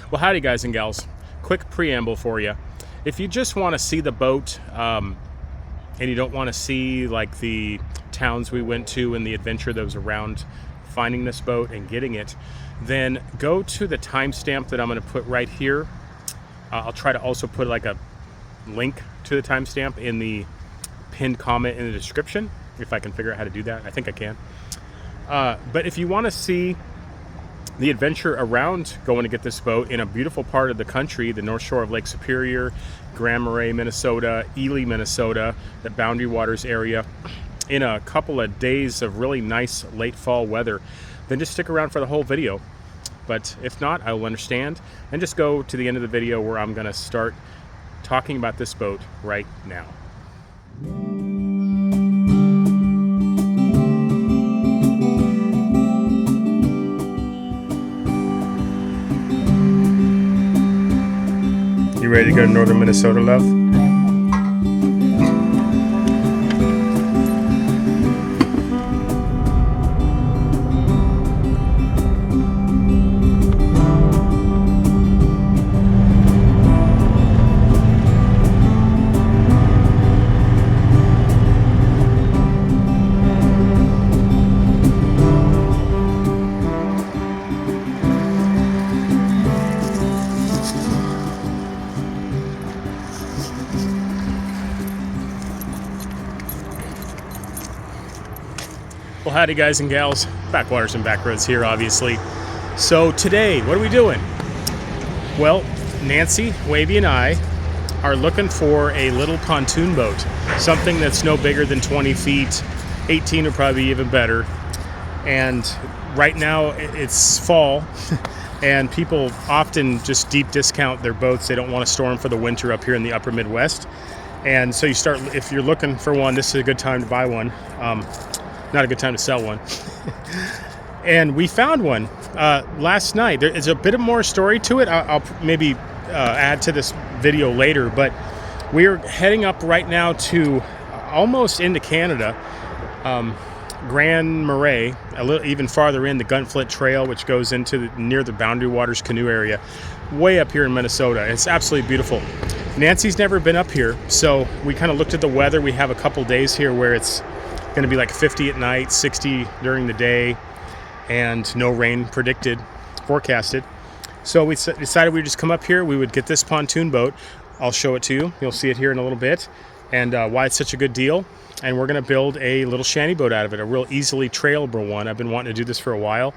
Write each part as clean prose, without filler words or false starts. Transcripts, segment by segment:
Well, howdy guys and gals. Quick preamble for you. If you just want to see the boat and you don't want to see like the towns we went to and the adventure that was around finding this boat and getting it, then go to the timestamp that I'm going to put right here. I'll try to also put like a link to the timestamp in the pinned comment in the description, if I can figure out how to do that. I think I can. But if you want to see the adventure around going to get this boat in a beautiful part of the country, the North Shore of Lake Superior, Grand Marais, Minnesota, Ely, Minnesota, the Boundary Waters area, in a couple of days of really nice late fall weather, then just stick around for the whole video. But if not, I will understand, and just go to the end of the video where I'm going to start talking about this boat right now. You ready to go to northern Minnesota, love? Well, howdy guys and gals, backwaters and backroads here obviously. So today, what are we doing? Well, Nancy, Wavey and I are looking for a little pontoon boat, something that's no bigger than 20 feet, 18 or probably even better. And right now it's fall and people often just deep discount their boats. They don't want to store them for the winter up here in the upper Midwest. And so if you're looking for one, this is a good time to buy one. Not a good time to sell one. And we found one last night. There is a bit of more story to it. I'll maybe add to this video later, but we're heading up right now to almost into Canada, Grand Marais, a little even farther in, the Gunflint Trail, which goes into near the Boundary Waters canoe area, way up here in Minnesota. It's absolutely beautiful. Nancy's never been up here, so we kind of looked at the weather. We have a couple days here where it's going to be like 50 at night, 60 during the day, and no rain forecasted. So we decided we'd just come up here. We would get this pontoon boat. I'll show it to you. You'll see it here in a little bit, and why it's such a good deal. And we're going to build a little shanty boat out of it, a real easily trailable one. I've been wanting to do this for a while.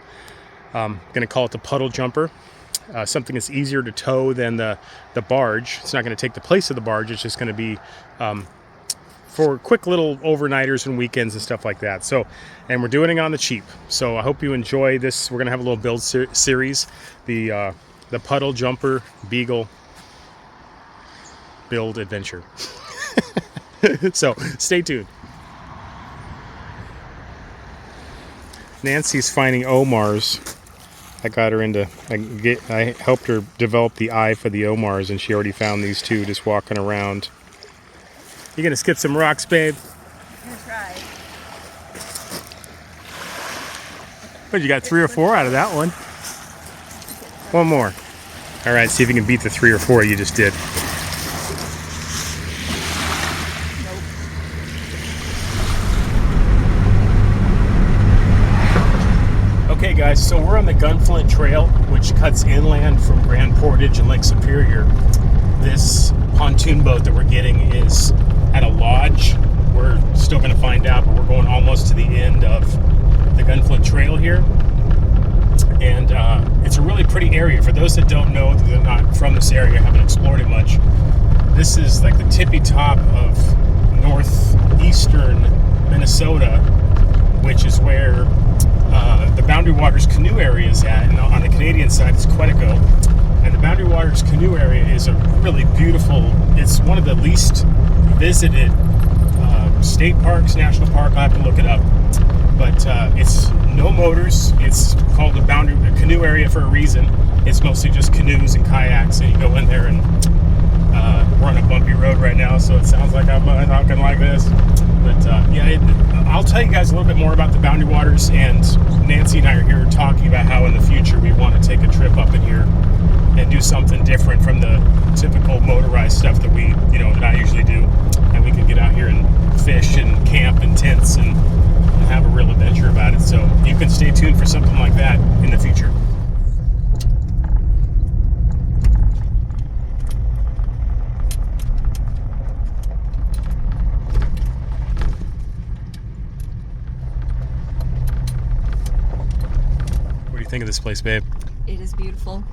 I'm going to call it the Puddle jumper. Something that's easier to tow than the barge. It's not going to take the place of the barge. It's just going to be for quick little overnighters and weekends and stuff like that. So, and we're doing it on the cheap. So I hope you enjoy this. We're gonna have a little build series, the Puddle Jumper Beagle build adventure. So stay tuned. Nancy's finding Omars. I got her into. I helped her develop the eye for the Omars, and she already found these two just walking around. You gonna skip some rocks, babe? I'm gonna try. But you got 3 or 4 out of that one. One more. All right, see if you can beat the 3 or 4 you just did. Nope. Okay, guys, so we're on the Gunflint Trail, which cuts inland from Grand Portage and Lake Superior. This pontoon boat that we're getting is at a lodge. We're still going to find out, but we're going almost to the end of the Gunflint Trail here. And it's a really pretty area. For those that don't know, that are not from this area, haven't explored it much, this is like the tippy top of northeastern Minnesota, which is where the Boundary Waters canoe area is at. And on the Canadian side, it's Quetico. And the Boundary Waters canoe area is a really beautiful, it's one of the least visited state parks, national park. I have to look it up. But it's no motors. It's called the Boundary Canoe Area for a reason. It's mostly just canoes and kayaks, and you go in there and we're on a bumpy road right now, so it sounds like I'm talking like this. But I'll tell you guys a little bit more about the Boundary Waters, and Nancy and I are here talking about how in the future we want to take a trip up in here and do something different from the typical motorized stuff that that I usually do, and we can get out here and fish and camp in tents and have a real adventure about it. So you can stay tuned for something like that in the future. What do you think of this place, babe? It is beautiful.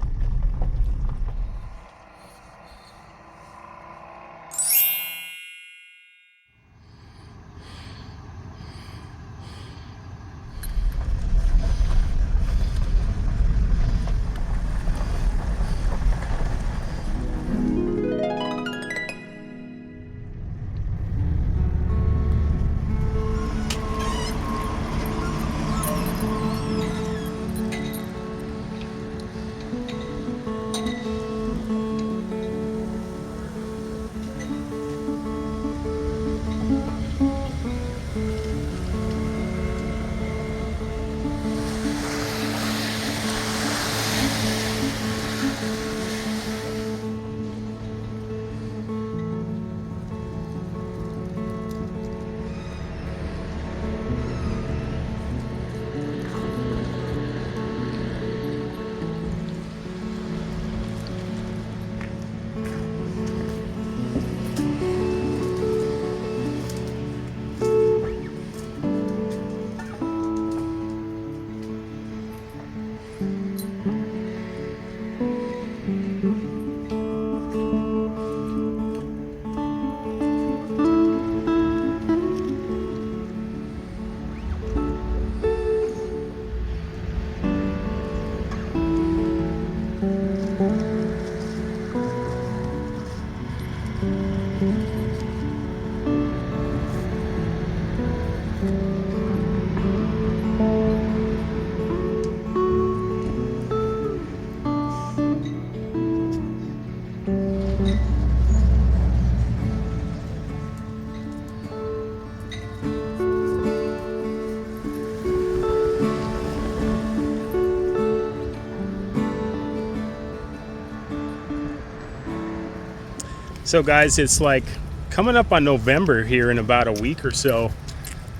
So guys, it's like coming up on November here in about a week or so,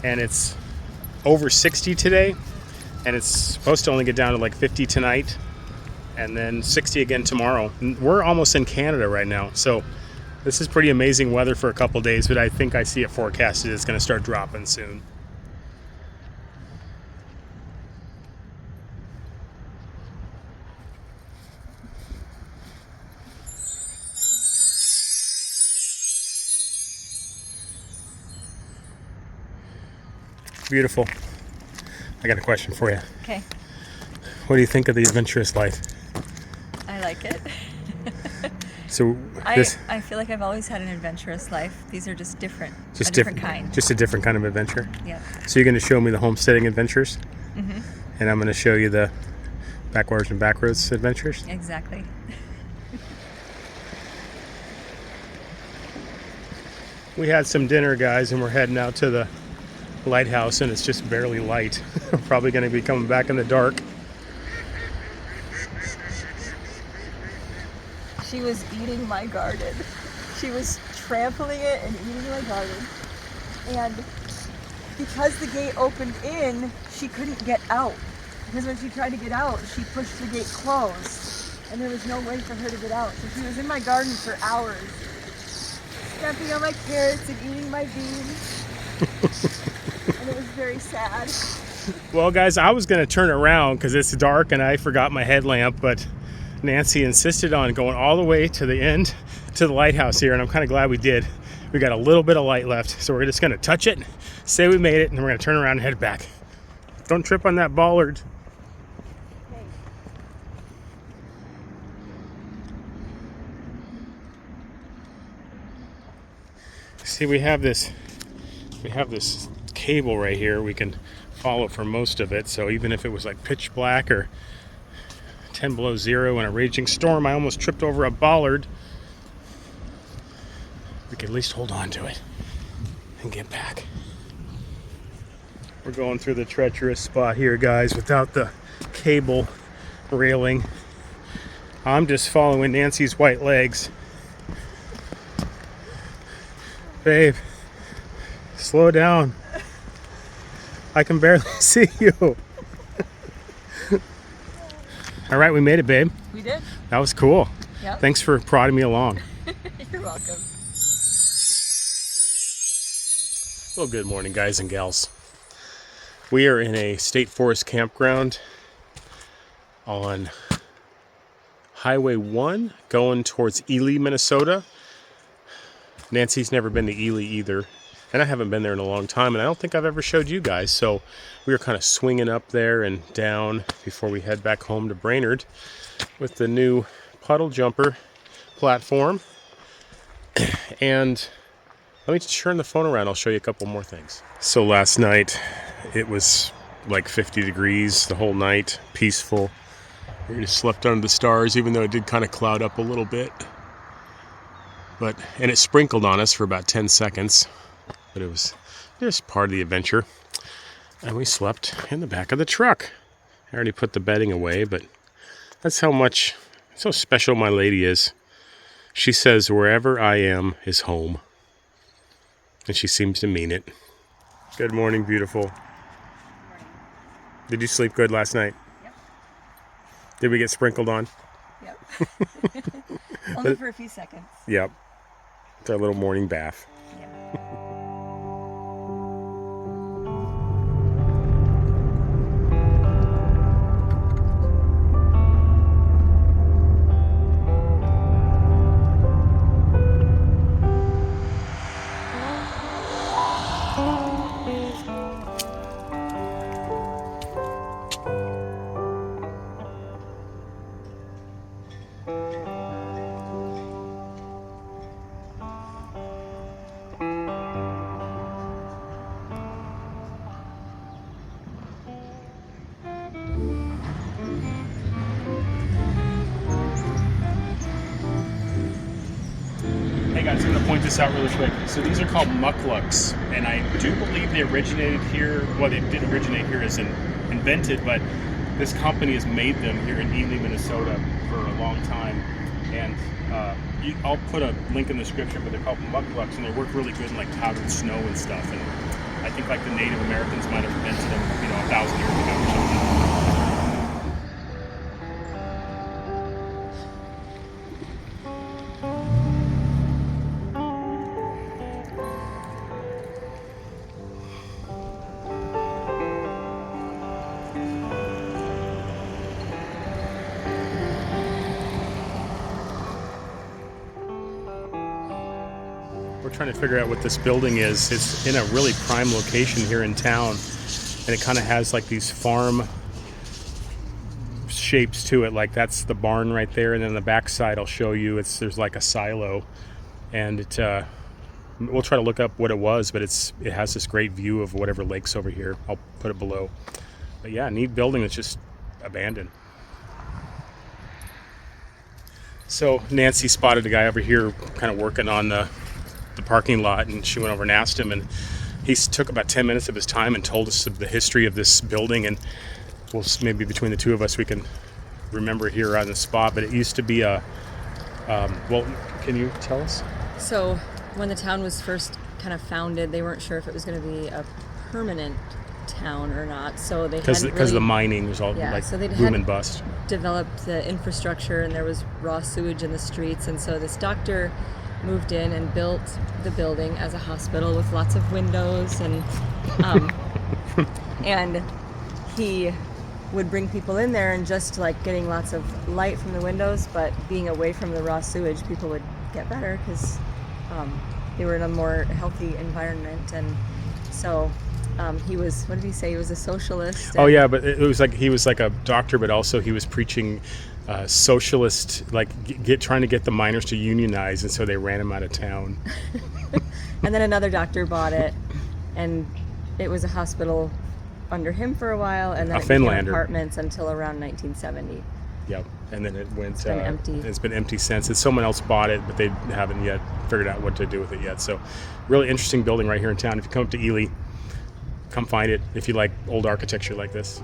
and it's over 60 today, and it's supposed to only get down to like 50 tonight, and then 60 again tomorrow. And we're almost in Canada right now, so this is pretty amazing weather for a couple days, but I think I see it forecasted it's going to start dropping soon. Beautiful. I got a question for you. Okay. What do you think of the adventurous life? I like it. So I feel like I've always had an adventurous life. These are just different. Just different kind. Just a different kind of adventure. Yeah. So you're going to show me the homesteading adventures, Mm-hmm. and I'm going to show you the backwaters and backroads adventures. Exactly. We had some dinner, guys, and we're heading out to the lighthouse, and it's just barely light. We're probably going to be coming back in the dark. She was eating my garden. She was trampling it and eating my garden. And because the gate opened in, she couldn't get out. Because when she tried to get out, she pushed the gate closed. And there was no way for her to get out. So she was in my garden for hours, stepping on my carrots and eating my beans. And it was very sad. Well, guys, I was going to turn around because it's dark and I forgot my headlamp, but Nancy insisted on going all the way to the end, to the lighthouse here, and I'm kind of glad we did. We got a little bit of light left, so we're just going to touch it, say we made it, and then we're going to turn around and head back. Don't trip on that bollard. Okay. See, we have this cable right here we can follow for most of it, so even if it was like pitch black or 10 below zero in a raging storm, I almost tripped over a bollard, we can at least hold on to it and get back. We're going through the treacherous spot here, guys, without the cable railing. I'm just following Nancy's white legs. Babe, slow down. I can barely see you. All right, we made it, babe. We did. That was cool. Yep. Thanks for prodding me along. You're welcome. Well, good morning, guys and gals. We are in a state forest campground on Highway 1 going towards Ely, Minnesota. Nancy's never been to Ely either, and I haven't been there in a long time, and I don't think I've ever showed you guys. So we were kind of swinging up there and down before we head back home to Brainerd with the new Puddle jumper platform. And let me just turn the phone around. I'll show you a couple more things. So last night it was like 50 degrees the whole night, peaceful. We just slept under the stars, even though it did kind of cloud up a little bit. And it sprinkled on us for about 10 seconds, but it was just part of the adventure. And we slept in the back of the truck. I already put the bedding away, but that's so special my lady is. She says wherever I am is home. And she seems to mean it. Good morning, beautiful. Good morning. Did you sleep good last night? Yep. Did we get sprinkled on? Yep. Only for a few seconds. Yep. It's our little morning bath. Yep. Hey guys, I'm going to point this out really quick. So these are called mucklucks, and I do believe they originated here. Well, they didn't originate here as invented, but this company has made them here in Ely, Minnesota for a long time. And I'll put a link in the description, but they're called mucklucks, and they work really good in like powdered snow and stuff. And I think like the Native Americans might have invented them, 1,000 years ago or something. We're trying to figure out what this building is. It's in a really prime location here in town, and it kind of has like these farm shapes to it. Like that's the barn right there, and then on the back side I'll show you there's like a silo, and we'll try to look up what it was, but it has this great view of whatever lake's over here. I'll put it below. But yeah, neat building that's just abandoned. So Nancy spotted a guy over here kind of working on the parking lot, and she went over and asked him, and he took about 10 minutes of his time and told us the history of this building, and maybe between the two of us we can remember here on the spot. But it used to be well, can you tell us? So when the town was first kind of founded, they weren't sure if it was going to be a permanent town or not, so they because the mining was all so they boom and bust. Developed the infrastructure, and there was raw sewage in the streets, and so this doctor moved in and built the building as a hospital with lots of windows, and and he would bring people in there, and just like getting lots of light from the windows, but being away from the raw sewage, people would get better because they were in a more healthy environment. And so he was, what did he say? He was a socialist. Oh yeah, but it was like he was like a doctor, but also he was preaching socialist, like trying to get the miners to unionize, and so they ran him out of town. And then another doctor bought it, and it was a hospital under him for a while, and then it became apartments until around 1970. Yep, and then it went. It's been empty. It's been empty since. It's someone else bought it, but they haven't yet figured out what to do with it yet. So, really interesting building right here in town. If you come up to Ely, come find it if you like old architecture like this.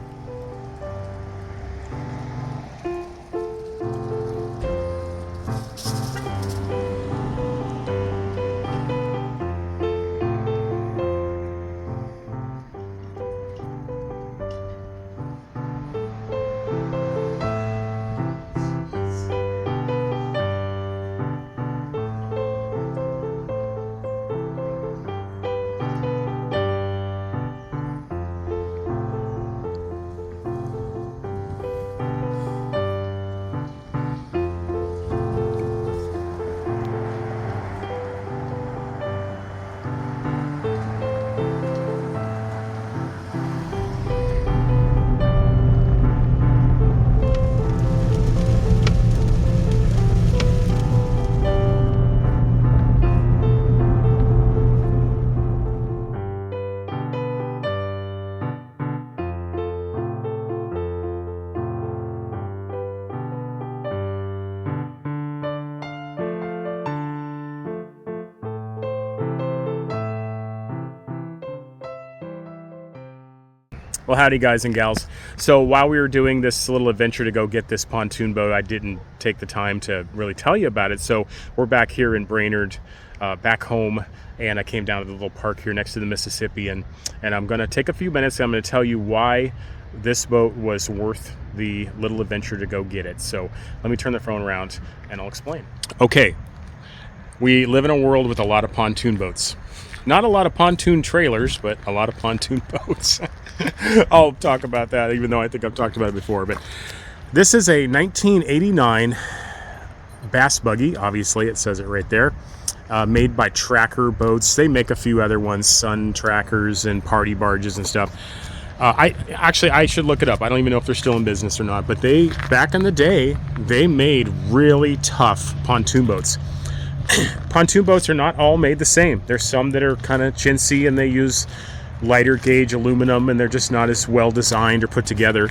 Well, howdy guys and gals. So while we were doing this little adventure to go get this pontoon boat, I didn't take the time to really tell you about it. So we're back here in Brainerd, back home, and I came down to the little park here next to the Mississippi, and I'm going to take a few minutes and I'm going to tell you why this boat was worth the little adventure to go get it. So let me turn the phone around and I'll explain. Okay, we live in a world with a lot of pontoon boats. Not a lot of pontoon trailers, but a lot of pontoon boats. I'll talk about that, even though I think I've talked about it before. But this is a 1989 bass buggy. Obviously, it says it right there. Made by Tracker Boats. They make a few other ones, Sun Trackers and Party Barges and stuff. I should look it up. I don't even know if they're still in business or not. But they, back in the day, they made really tough pontoon boats. Pontoon boats are not all made the same. There's some that are kind of chintzy and they use lighter gauge aluminum and they're just not as well designed or put together.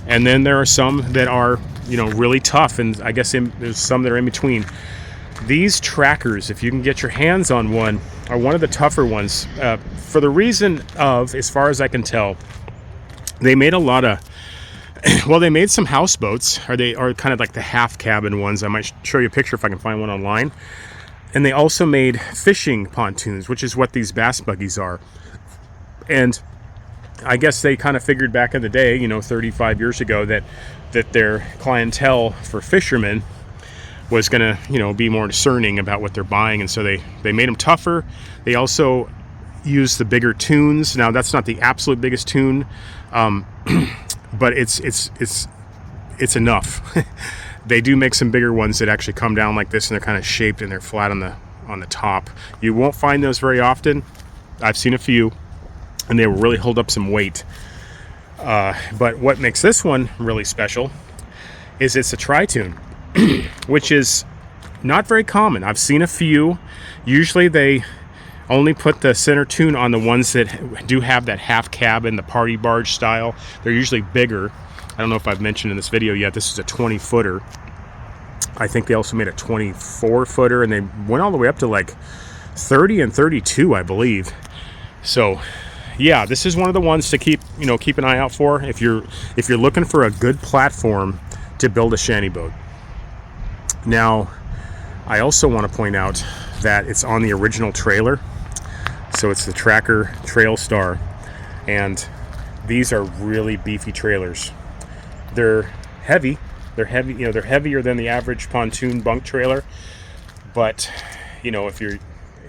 And then there are some that are, really tough, and I guess there's some that are in between. These Trackers, if you can get your hands on one, are one of the tougher ones. For the reason of, as far as I can tell, they made a lot of, they made some houseboats, or they are kind of like the half cabin ones. I might show you a picture if I can find one online. And they also made fishing pontoons, which is what these bass buggies are. And I guess they kind of figured back in the day, 35 years ago, that their clientele for fishermen was going to, be more discerning about what they're buying. And so they made them tougher. They also used the bigger tunes. Now, that's not the absolute biggest tune, but it's enough. They do make some bigger ones that actually come down like this, and they're kind of shaped and they're flat on the top. You won't find those very often. I've seen a few, and they will really hold up some weight. But what makes this one really special is it's a tri-tune, which is not very common. I've seen a few. Usually they only put the center tune on the ones that do have that half cabin, the party barge style. They're usually bigger. I don't know if I've mentioned in this video yet, this is a 20-footer. I think they also made a 24-footer, and they went all the way up to like 30 and 32, I believe. So, yeah, this is one of the ones to keep an eye out for if you're looking for a good platform to build a shanty boat. Now, I also want to point out that it's on the original trailer. So it's the Tracker Trail Star, and these are really beefy trailers. They're heavy. They're heavier than the average pontoon bunk trailer. But, it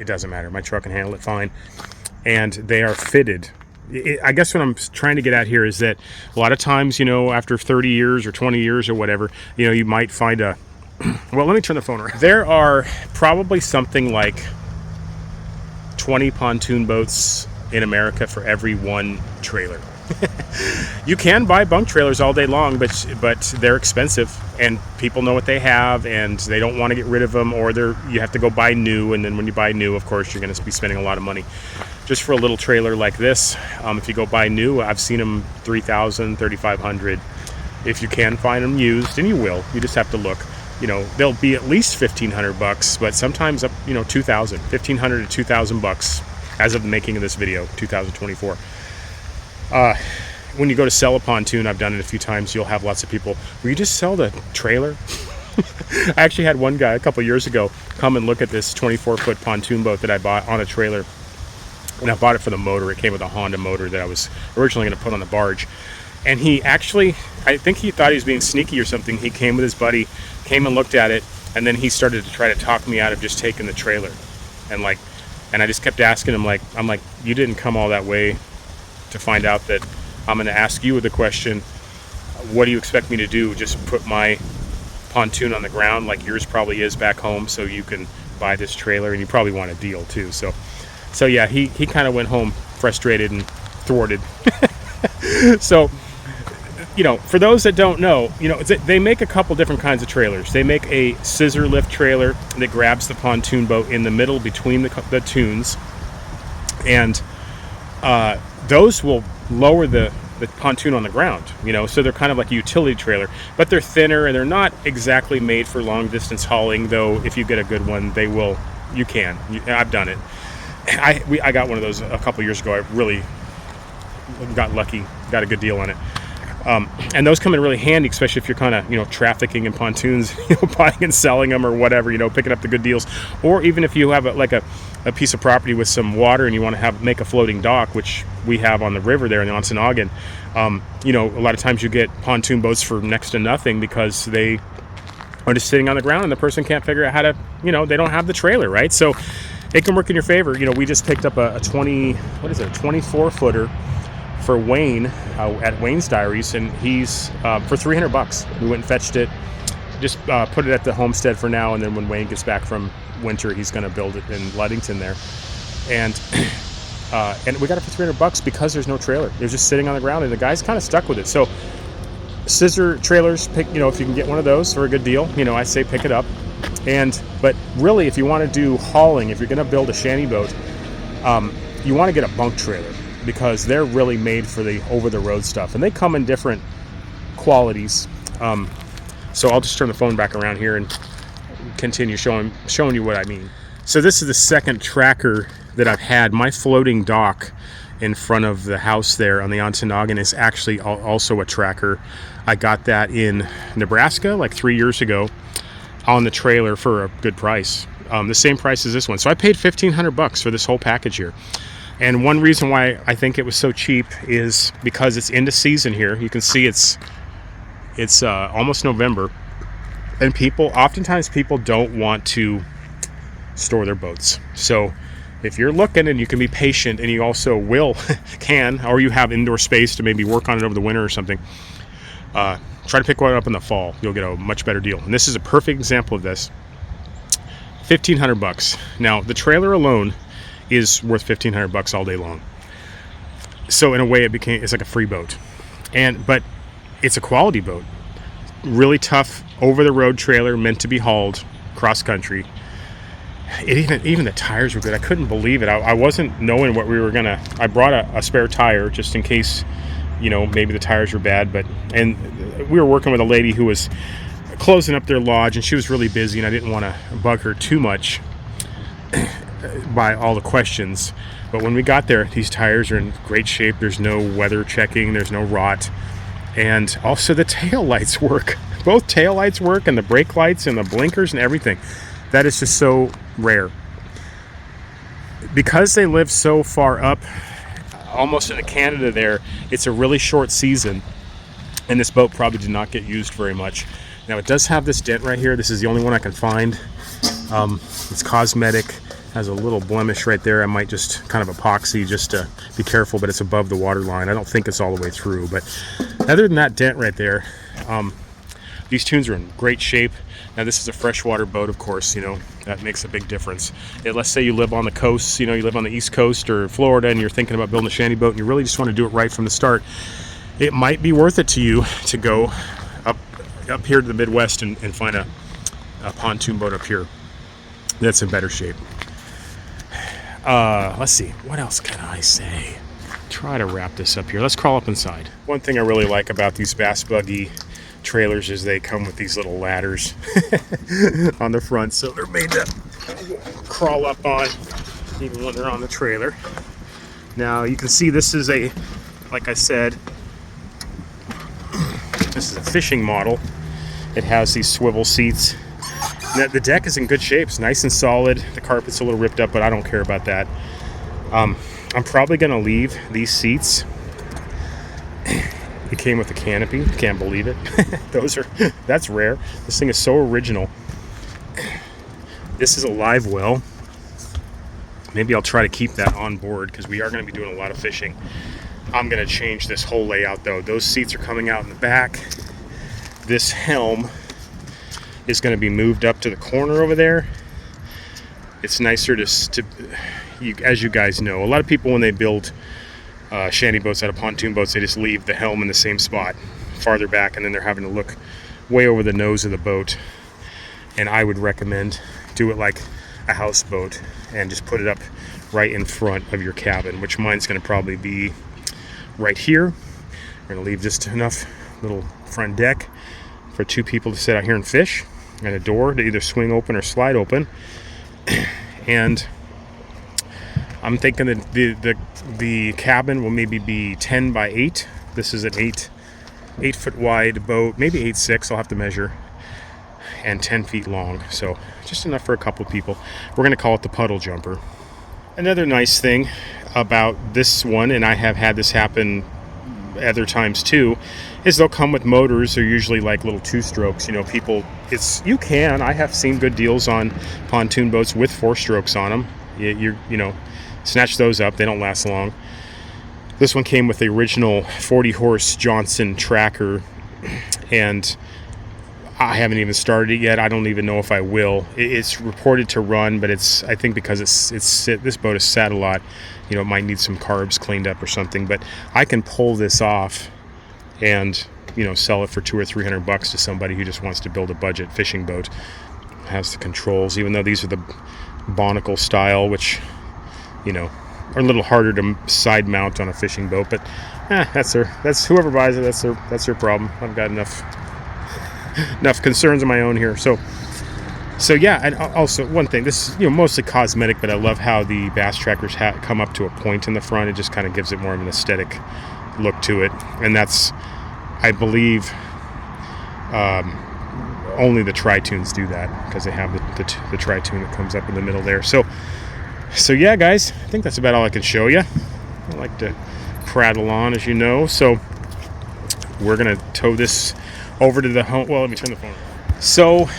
doesn't matter. My truck can handle it fine. And they are fitted. I guess what I'm trying to get at here is that a lot of times, after 30 years or 20 years or whatever, you might find a... Well, let me turn the phone around. There are probably something like 20 pontoon boats in America for every one trailer. You can buy bunk trailers all day long, but they're expensive, and people know what they have, and they don't want to get rid of them, or you have to go buy new, and then when you buy new, of course, you're going to be spending a lot of money. Just for a little trailer like this, if you go buy new, I've seen them $3,000, $3,500. If you can find them used, and you will, you just have to look. They'll be at least $1,500, but sometimes up, $2,000, $1,500 to $2,000 as of the making of this video, 2024. When you go to sell a pontoon, I've done it a few times, you'll have lots of people, will you just sell the trailer? I actually had one guy a couple years ago come and look at this 24-foot pontoon boat that I bought on a trailer. And I bought it for the motor. It came with a Honda motor that I was originally going to put on the barge. And he actually, I think he thought he was being sneaky or something. He came with his buddy, came and looked at it, and then he started to try to talk me out of just taking the trailer. And I just kept asking him, I'm like, you didn't come all that way to find out that I'm going to ask you the question, what do you expect me to do? Just put my pontoon on the ground like yours probably is back home so you can buy this trailer, and you probably want a deal too. So yeah, he kind of went home frustrated and thwarted. So, for those that don't know, they make a couple different kinds of trailers. They make a scissor lift trailer that grabs the pontoon boat in the middle between the tunes, and those will lower the pontoon on the ground, so they're kind of like a utility trailer, but they're thinner and they're not exactly made for long distance hauling, though if you get a good one, I've done it. I got one of those a couple years ago. I really got lucky got a good deal on it. And those come in really handy, especially if you're kind of, trafficking in pontoons, buying and selling them or whatever, picking up the good deals. Or even if you have a piece of property with some water and you want to make a floating dock, which we have on the river there in the Ontonagon. A lot of times you get pontoon boats for next to nothing because they are just sitting on the ground and the person can't figure out how to, they don't have the trailer, right? So it can work in your favor. We just picked up a 24 footer for Wayne at Wayne's Diaries, and he's for $300. We went and fetched it, just put it at the homestead for now, and then when Wayne gets back from winter, he's going to build it in Ludington there, and we got it for $300 because there's no trailer. It was just sitting on the ground, and the guy's kind of stuck with it. So scissor trailers, if you can get one of those for a good deal, I say pick it up. But really, if you want to do hauling, if you're going to build a shanty boat, you want to get a bunk trailer, because they're really made for the over-the-road stuff, and they come in different qualities. So I'll just turn the phone back around here and continue showing you what I mean. So this is the second tracker that I've had. My floating dock in front of the house there on the Ontonagon is actually also a tracker. I got that in Nebraska like 3 years ago on the trailer for a good price, the same price as this one. So I paid $1,500 for this whole package here. And one reason why I think it was so cheap is because it's into season here. You can see it's almost November, and oftentimes people don't want to store their boats. So if you're looking and you can be patient, and you also or you have indoor space to maybe work on it over the winter or something, try to pick one up in the fall. You'll get a much better deal. And this is a perfect example of this. $1,500. Now the trailer alone is worth $1,500 all day long. So in a way, it's like a free boat, but it's a quality boat. Really tough over-the-road trailer, meant to be hauled cross country. Even the tires were good. I couldn't believe it. I wasn't knowing what we were gonna. I brought a spare tire just in case, maybe the tires were bad. And we were working with a lady who was closing up their lodge, and she was really busy, and I didn't want to bug her too much by all the questions. But when we got there, these tires are in great shape. There's no weather checking, there's no rot, and also the tail lights work. Both tail lights work, and the brake lights and the blinkers and everything. That is just so rare. Because they live so far up, almost into Canada there, it's a really short season, and this boat probably did not get used very much. Now it does have this dent right here. This is the only one I can find. It's cosmetic. Has a little blemish right there. I might just kind of epoxy just to be careful, but it's above the water line. I don't think it's all the way through, but other than that dent right there, these tunes are in great shape. Now this is a freshwater boat, of course, that makes a big difference. Let's say you live on the coast, you live on the East Coast or Florida, and you're thinking about building a shanty boat, and you really just want to do it right from the start. It might be worth it to you to go up here to the Midwest and find a pontoon boat up here that's in better shape. Let's see, what else can I say? Try to wrap this up here. Let's crawl up inside. One thing I really like about these Bass Buggy trailers is they come with these little ladders on the front, so they're made to crawl up on even when they're on the trailer. Now you can see this is like I said, this is a fishing model. It has these swivel seats. Now, the deck is in good shape. It's nice and solid. The carpet's a little ripped up, but I don't care about that. I'm probably going to leave these seats. It came with a canopy. Can't believe it. That's rare. This thing is so original. This is a live well. Maybe I'll try to keep that on board because we are going to be doing a lot of fishing. I'm going to change this whole layout though. Those seats are coming out in the back. This helm is going to be moved up to the corner over there. It's nicer as you guys know, a lot of people when they build shanty boats out of pontoon boats, they just leave the helm in the same spot farther back, and then they're having to look way over the nose of the boat. And I would recommend do it like a houseboat and just put it up right in front of your cabin, which mine's going to probably be right here. We're going to leave just enough little front deck for two people to sit out here and fish, and a door to either swing open or slide open. And I'm thinking that the cabin will maybe be 10 by 8, This is an 8-foot wide boat, maybe 8'6". I'll have to measure, and 10 feet long. So just enough for a couple of people. We're going to call it the Puddle jumper. Another nice thing about this one, and I have had this happen other times too, is they'll come with motors. They're usually like little 2-strokes. You know, I have seen good deals on pontoon boats with 4-strokes on them. You know, snatch those up. They don't last long. This one came with the original 40-horse Johnson tracker, and I haven't even started it yet. I don't even know if I will. It's reported to run, but I think because this boat is sat a lot, you know, it might need some carbs cleaned up or something. But I can pull this off and, you know, sell it for $200 or $300 to somebody who just wants to build a budget fishing boat. It has the controls, even though these are the Barnacle style, which, you know, are a little harder to side mount on a fishing boat. But that's whoever buys it. That's their problem. I've got enough concerns of my own here. So yeah, and also one thing, this is, you know, mostly cosmetic, but I love how the bass trackers come up to a point in the front. It just kind of gives it more of an aesthetic look to it, and that's, I believe, only the Tri-Tunes do that, because they have the Tri-Tune that comes up in the middle there. So yeah, guys, I think that's about all I can show you. I like to prattle on, as you know. So we're gonna tow this over to the home. Well, let me turn the phone off. So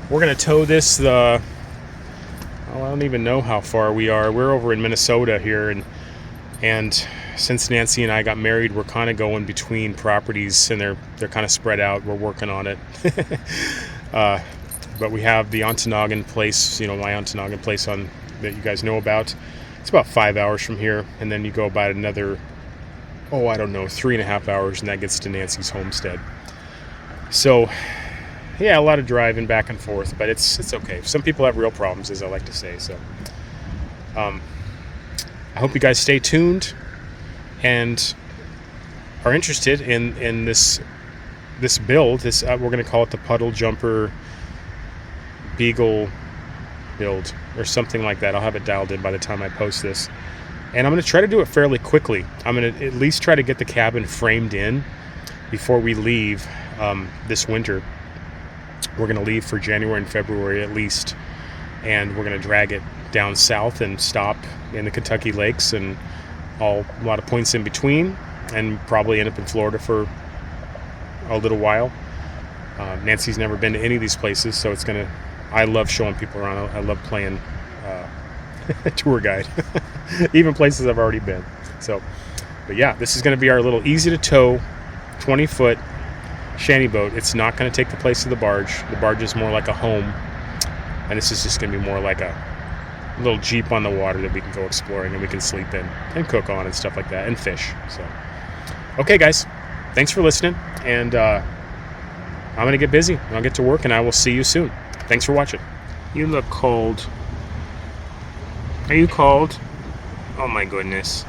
we're gonna tow this I don't even know how far we are. We're over in Minnesota here, and since Nancy and I got married, we're kind of going between properties, and they're kind of spread out. We're working on it. But we have the Ontonagon place, you know, my Ontonagon place that you guys know about. It's about 5 hours from here, and then you go about another, 3.5 hours, and that gets to Nancy's homestead. So yeah, a lot of driving back and forth, but it's okay. Some people have real problems, as I like to say. So I hope you guys stay tuned and are interested in this build. We're going to call it the Puddle Jumper Beagle build or something like that. I'll have it dialed in by the time I post this, and I'm going to try to do it fairly quickly. I'm going to at least try to get the cabin framed in before we leave this winter. We're going to leave for January and February at least, and we're going to drag it down south and stop in the Kentucky lakes and a lot of points in between, and probably end up in Florida for a little while. Nancy's never been to any of these places, so I love showing people around. I love playing tour guide, even places I've already been. So, but yeah, this is going to be our little easy to tow 20-foot shanty boat. It's not going to take the place of the barge. The barge is more like a home, and this is just going to be more like a little Jeep on the water that we can go exploring and we can sleep in and cook on and stuff like that and fish. So, okay, guys, thanks for listening, and I'm going to get busy. I'll get to work, and I will see you soon. Thanks for watching. You look cold. Are you cold? Oh my goodness.